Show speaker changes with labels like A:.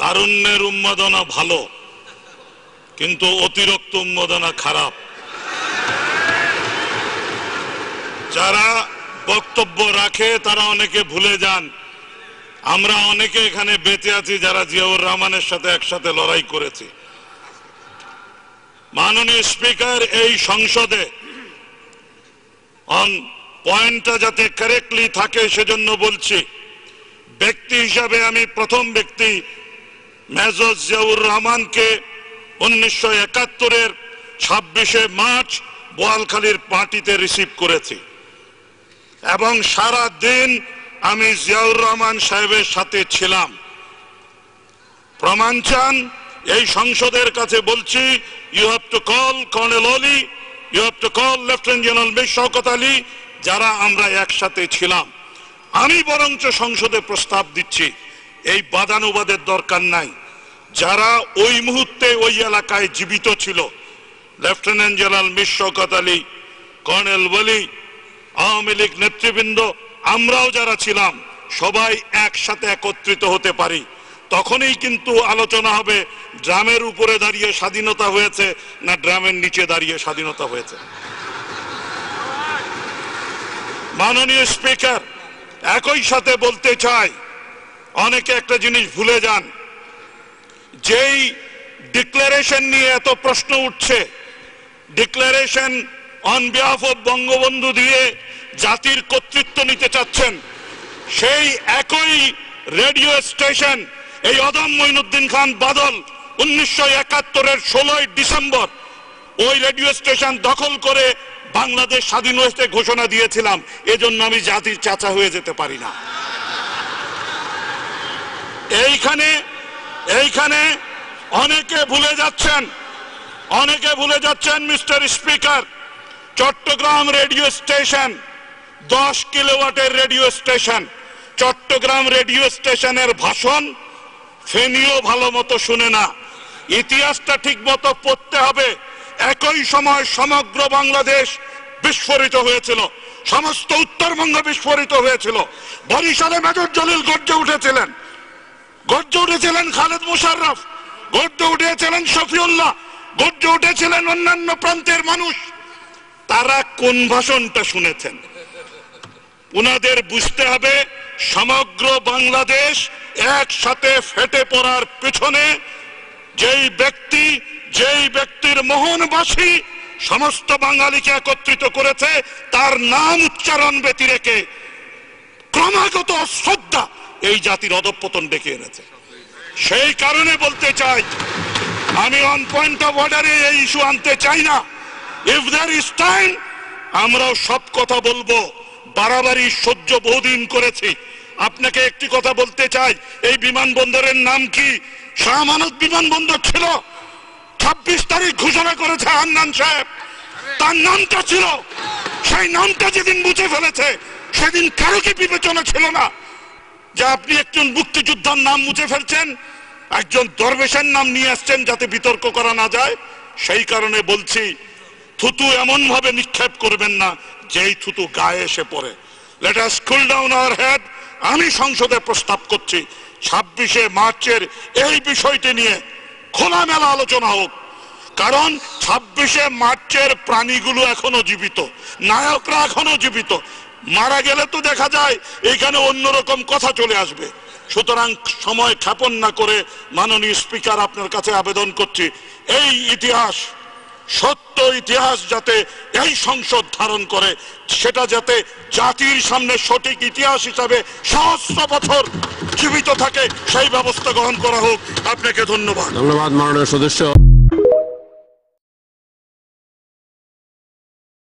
A: তারুণ্যের উন্মাদনা ভালো, কিন্তু অতিরিক্ত উন্মাদনা খারাপ। যারা বক্তব্য রাখে তারা অনেকে ভুলে যান আমরা অনেকে এখানে বেঁচে আছি যারা জিয়াউর রহমানের সাথে একসাথে লড়াই করেছি। মাননীয় স্পিকার, এই সংসদে অন পয়েন্টটা যাতে কারেক্টলি থাকে সেজন্য বলছি, ব্যক্তি হিসাবে আমি প্রথম ব্যক্তি মেজর জিয়াউর রহমানকে 1971-এর 26শে মার্চ বোয়ালখালীর পার্টিতে রিসিভ করেছি এবং সারা দিন আমি জিয়াউর রহমান সাহেবের সাথে ছিলাম। প্রমাণ চান? এই সংসদের কাছে বলছি, you have to call colonel Oli, you have to call lieutenant general Mir Shawkat Ali, যারা আমরা একসাথে ছিলাম। আমি বরঞ্চ সংসদে প্রস্তাব দিচ্ছি, এই বাদানুবাদের দরকার নাই। যারা ওই মুহূর্তে ওই এলাকায় জীবিত ছিল, lieutenant general Mir Shawkat Ali, colonel Oli, Awami League নেতৃবৃন্দ, আমরাও যারা ছিলাম, সবাই একসাথে একত্রিত হতে পারি। তখনই কিন্তু আলোচনা হবে ড্রামের উপরে দাঁড়িয়ে স্বাধীনতা হয়েছে না ড্রামের নিচে দাঁড়িয়ে স্বাধীনতা হয়েছে। মাননীয় স্পিকার, একই সাথে বলতে চাই, অনেকে একটা জিনিস ভুলে যান, যেই ডিক্লারেশন নিয়ে এত প্রশ্ন উঠছে, declaration on behalf of Bangabandhu দিয়ে জাতির কর্তৃত্ব নিতে চাচ্ছেন, সেই একই রেডিও স্টেশন এই অদম মঈনুদ্দিন খান বাদল 1971-এর 16ই ডিসেম্বর ওই রেডিও স্টেশন দখল করে বাংলাদেশ স্বাধীন হয়েছে ঘোষণা দিয়েছিলাম। এজন্য আমি জাতির চাচা হয়ে যেতে পারি না। এইখানে অনেকে ভুলে যাচ্ছেন mister speaker, Chittagong radio station 10 কিলোওয়াটের রেডিও স্টেশন। চট্টগ্রাম রেডিও স্টেশনের ভাষণ ফেনীও ভালো মতো শুনে না। ইতিহাসটা ঠিক মতো পড়তে হবে। একই সময় সমগ্র বাংলাদেশ বিস্ফোরিত হয়েছিল, সমস্ত উত্তরবঙ্গ বিস্ফোরিত হয়েছিল। বরিশালে মেজর জলিল গর্জে উঠেছিলেন খালেদ মোশাররফ, গর্জে উঠেছিলেন শফিউল্লাহ, গর্জে উঠেছিলেন অন্যান্য প্রান্তের মানুষ। তারা কোন ভাষণটা শুনেছেন? উনাদের বুঝতে হবে সমগ্র বাংলাদেশ একসাথে ফেটে পড়ার পেছনে যেই ব্যক্তির মোহনবাসী সমস্ত বাঙালিকে একত্রিত করেছে, তার নাম উচ্চারণ ব্যতি রেখে ক্রমাগত শ্রদ্ধা এই জাতির অধঃপতন ডেকে এনেছে। সেই কারণে বলতে চাই, আমি অন পয়েন্ট অফ অর্ডারে এই ইস্যু আনতে চাই না। ইফ দেয়ার ইজ টাইম, আমরাও সব কথা বলবো। বাড়াবাড়ি সহ্য বহুদিন করেছি। আপনাকে একটি কথা বলতে চাই, এই বিমানবন্দরের নাম কি? শাহ আমানত বিমানবন্দর ছিল। 26 তারিখ ঘোষণা করেছে হান্নান সাহেব, তার নামটা ছিল। সেই নামটা যেদিন মুছে ফেলেছে, সেদিন কারো কি বিবেচনা ছিল না যে আপনি একজন মুক্তিযোদ্ধার নাম মুছে ফেলছেন, একজন দরবেশের নাম নিয়ে আসছেন যাতে বিতর্ক করা না যায়? সেই কারণে বলছি, থুতু এমন ভাবে নিক্ষেপ করবেন না যেই থুতু গায়ে এসে পড়ে। Let us cool down our head. আমি সংসদে প্রস্তাব করছি 26শে মার্চের এই বিষয়টি নিয়ে খোলামেলা আলোচনা হোক। কারণ 26শে মার্চের প্রাণীগুলো এখনো জীবিত, নায়করা এখনো জীবিত। মারা গেলে তো দেখা যায় এখানে অন্যরকম কথা চলে আসবে। সুতরাং সময় ক্ষেপণ না করে মাননীয় স্পিকার আপনার কাছে আবেদন করছি, এই ইতিহাস, সত্য ইতিহাস যাতে এই সংসদ ধারণ করে, সেটা যাতে জাতির সামনে সঠিক ইতিহাস হিসাবে সহস্র বছর জীবিত থাকে, সেই ব্যবস্থা গ্রহণ করা হোক। আপনাকে ধন্যবাদ।
B: মাননীয় সদস্য।